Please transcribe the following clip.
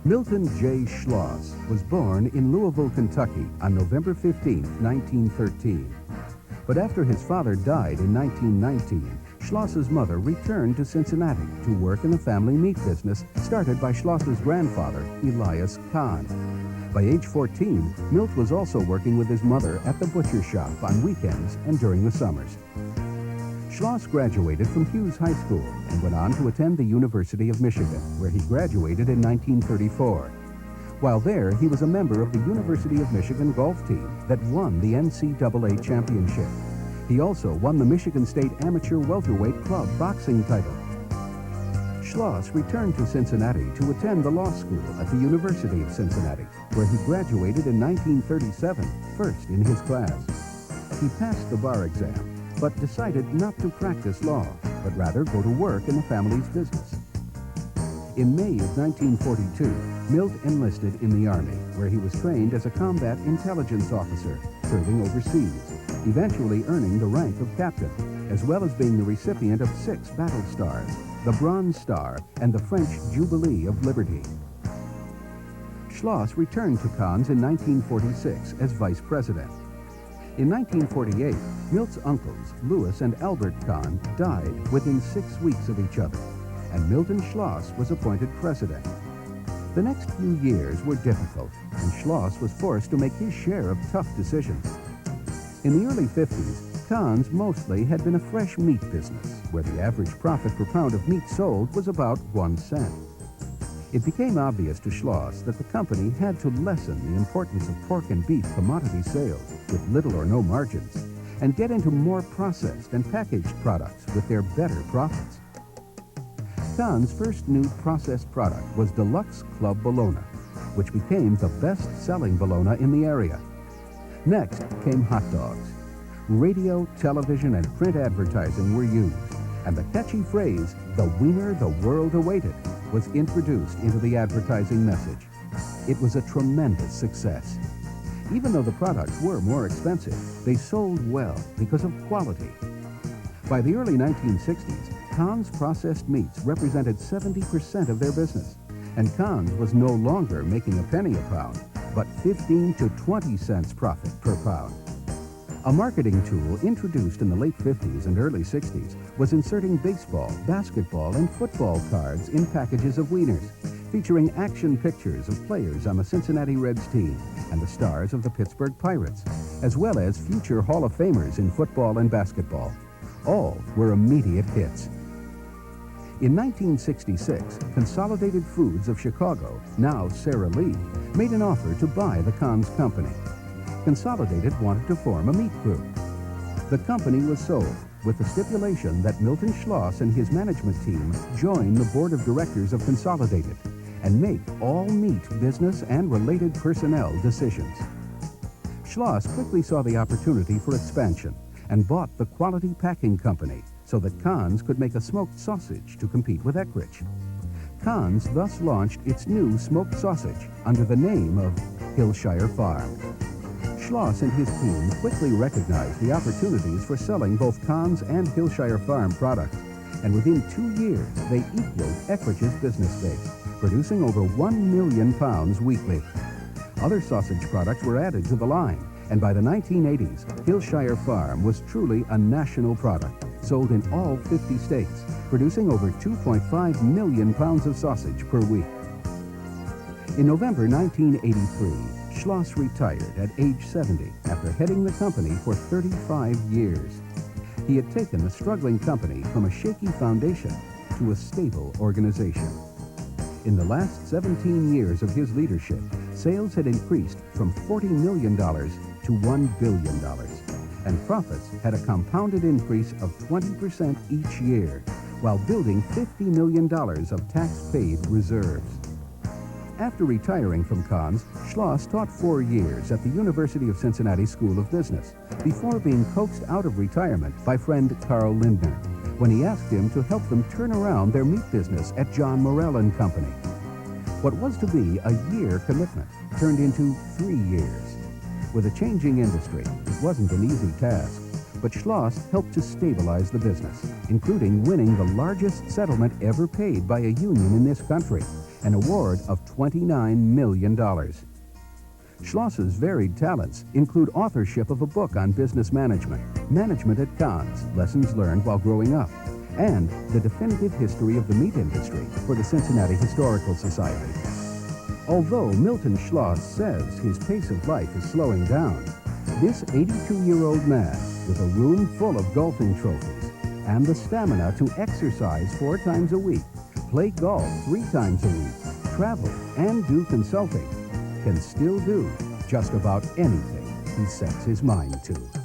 Milton J. Schloss was born in Louisville, Kentucky on November 15, 1913. But after his father died in 1919, Schloss's mother returned to Cincinnati to work in the family meat business started by Schloss's grandfather, Elias Kahn. By age 14, Milt was also working with his mother at the butcher shop on weekends and during the summers. Schloss graduated from Hughes High School and went on to attend the University of Michigan, where he graduated in 1934. While there, he was a member of the University of Michigan golf team that won the NCAA championship. He also won the Michigan State Amateur Welterweight Club boxing title. Schloss returned to Cincinnati to attend the law school at the University of Cincinnati, where he graduated in 1937, first in his class. He passed the bar exam, but decided not to practice law, but rather go to work in the family's business. In May of 1942, Milt enlisted in the Army, where he was trained as a combat intelligence officer, serving overseas, eventually earning the rank of captain, as well as being the recipient of 6 battle stars, the Bronze Star, and the French Jubilee of Liberty. Schloss returned to Kahn's in 1946 as vice president. In 1948, Milt's uncles, Louis and Albert Kahn, died within 6 weeks of each other, and Milton Schloss was appointed president. The next few years were difficult, and Schloss was forced to make his share of tough decisions. In the early 50s, Kahn's mostly had been a fresh meat business, where the average profit per pound of meat sold was about 1 cent. It became obvious to Schloss that the company had to lessen the importance of pork and beef commodity sales with little or no margins and get into more processed and packaged products with their better profits. Kahn's first new processed product was Deluxe Club Bologna, which became the best-selling bologna in the area. Next came hot dogs. Radio, television, and print advertising were used, and the catchy phrase, "The wiener the world awaited," was introduced into the advertising message. It was a tremendous success. Even though the products were more expensive, they sold well because of quality. By the early 1960s, Kahn's processed meats represented 70% of their business, and Kahn's was no longer making a penny a pound, but 15 to 20 cents profit per pound. A marketing tool introduced in the late 50s and early 60s was inserting baseball, basketball, and football cards in packages of wieners, featuring action pictures of players on the Cincinnati Reds team and the stars of the Pittsburgh Pirates, as well as future Hall of Famers in football and basketball. All were immediate hits. In 1966, Consolidated Foods of Chicago, now Sara Lee, made an offer to buy the Kahn's company. Consolidated wanted to form a meat crew. The company was sold, with the stipulation that Milton Schloss and his management team join the board of directors of Consolidated and make all meat business and related personnel decisions. Schloss quickly saw the opportunity for expansion and bought the Quality Packing Company so that Kahn's could make a smoked sausage to compete with Eckrich. Kahn's thus launched its new smoked sausage under the name of Hillshire Farm. Schloss and his team quickly recognized the opportunities for selling both Kahn's and Hillshire Farm products, and within 2 years, they equaled Eckrich business base, producing over 1 million pounds weekly. Other sausage products were added to the line, and by the 1980s, Hillshire Farm was truly a national product, sold in all 50 states, producing over 2.5 million pounds of sausage per week. In November 1983, Schloss retired at age 70 after heading the company for 35 years. He had taken the struggling company from a shaky foundation to a stable organization. In the last 17 years of his leadership, sales had increased from $40 million to $1 billion, and profits had a compounded increase of 20% each year, while building $50 million of tax-paid reserves. After retiring from Kahn's, Schloss taught 4 years at the University of Cincinnati School of Business before being coaxed out of retirement by friend Carl Lindner when he asked him to help them turn around their meat business at John Morrell and Company. What was to be a year commitment turned into 3 years. With a changing industry, it wasn't an easy task, but Schloss helped to stabilize the business, including winning the largest settlement ever paid by a union in this country an award of $29 million. Schloss's varied talents include authorship of a book on business management, management at Cannes, lessons learned while growing up, and the definitive history of the meat industry for the Cincinnati Historical Society. Although Milton Schloss says his pace of life is slowing down, this 82-year-old man, with a room full of golfing trophies and the stamina to exercise 4 times a week, play golf 3 times a week, travel, and do consulting, can still do just about anything he sets his mind to.